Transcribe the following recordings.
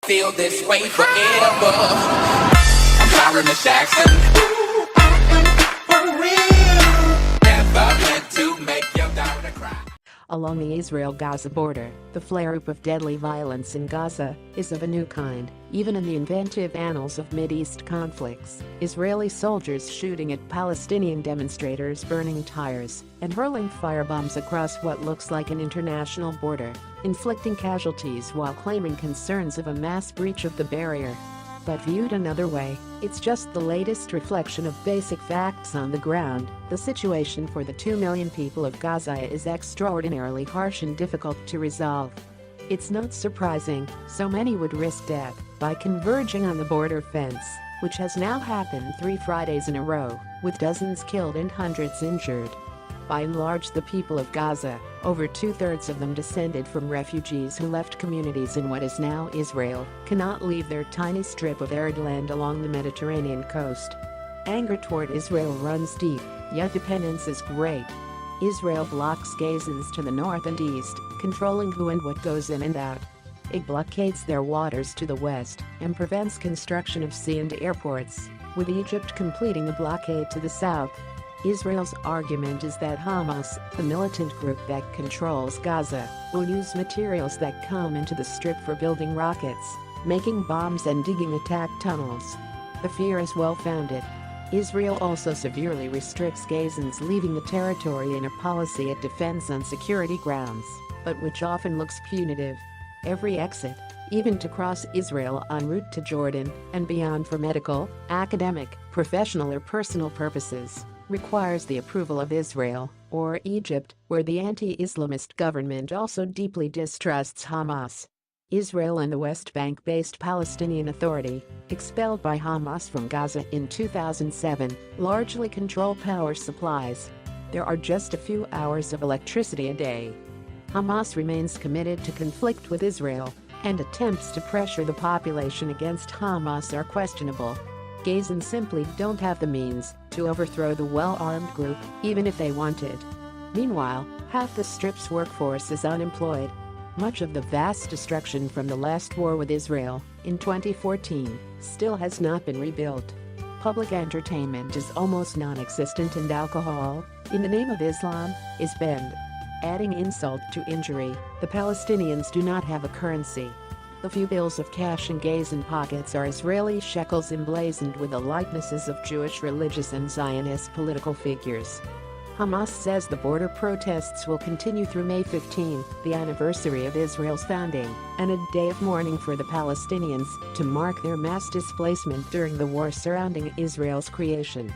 Feel this way forever. I'm sorry, Miss Jackson. Ooh, I am for real. Never meant to make your daughter cry. Along the Israel-Gaza border, the flare-up of deadly violence in Gaza is of a new kind. Even in the inventive annals of Mideast conflicts, Israeli soldiers shooting at Palestinian demonstrators, burning tires, and hurling firebombs across what looks like an international border, inflicting casualties while claiming concerns of a mass breach of the barrier. But viewed another way, it's just the latest reflection of basic facts on the ground. The situation for the 2 million people of Gaza is extraordinarily harsh and difficult to resolve. It's not surprising so many would risk death by converging on the border fence, which has now happened 3 Fridays in a row, with dozens killed and hundreds injured. By and large, the people of Gaza, over 2/3 of them descended from refugees who left communities in what is now Israel, cannot leave their tiny strip of arid land along the Mediterranean coast. Anger toward Israel runs deep, yet the penance is great. Israel blocks Gazans to the north and east, controlling who and what goes in and out. It blockades their waters to the west and prevents construction of sea and airports, with Egypt completing the blockade to the south. Israel's argument is that Hamas, the militant group that controls Gaza, will use materials that come into the strip for building rockets, making bombs and digging attack tunnels. The fear is well-founded. Israel also severely restricts Gazans leaving the territory in a policy it defends on security grounds, but which often looks punitive. Every exit, even to cross Israel en route to Jordan and beyond for medical, academic, professional or personal purposes, requires the approval of Israel, or Egypt, where the anti-Islamist government also deeply distrusts Hamas. Israel and the West Bank-based Palestinian Authority, expelled by Hamas from Gaza in 2007, largely control power supplies. There are just a few hours of electricity a day. Hamas remains committed to conflict with Israel, and attempts to pressure the population against Hamas are questionable. Gazans simply don't have the means to overthrow the well-armed group, even if they wanted. Meanwhile, half the Strip's workforce is unemployed. Much of the vast destruction from the last war with Israel, in 2014, still has not been rebuilt. Public entertainment is almost non-existent and alcohol, in the name of Islam, is banned. Adding insult to injury, the Palestinians do not have a currency. The few bills of cash in Gazan pockets are Israeli shekels emblazoned with the likenesses of Jewish religious and Zionist political figures. Hamas says the border protests will continue through May 15, the anniversary of Israel's founding, and a day of mourning for the Palestinians to mark their mass displacement during the war surrounding Israel's creation.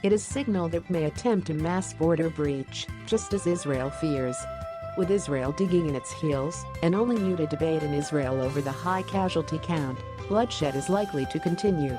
It is signaled it may attempt a mass border breach, just as Israel fears. With Israel digging in its heels, and only muted debate in Israel over the high casualty count, bloodshed is likely to continue.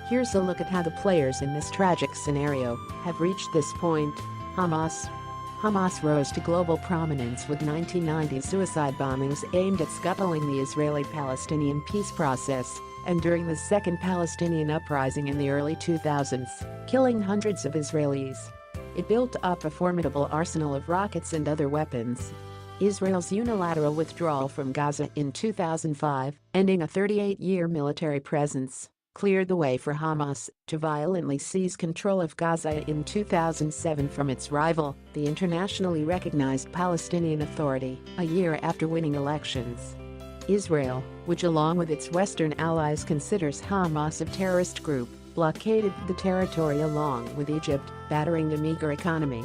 Here's a look at how the players in this tragic scenario have reached this point. Hamas rose to global prominence with 1990 suicide bombings aimed at scuttling the Israeli-Palestinian peace process, and during the Second Palestinian Uprising in the early 2000s, killing hundreds of Israelis. It built up a formidable arsenal of rockets and other weapons. Israel's unilateral withdrawal from Gaza in 2005, ending a 38-year military presence, cleared the way for Hamas to violently seize control of Gaza in 2007 from its rival, the internationally recognized Palestinian Authority, a year after winning elections. Israel, which along with its Western allies considers Hamas a terrorist group, blockaded the territory along with Egypt, battering the meager economy.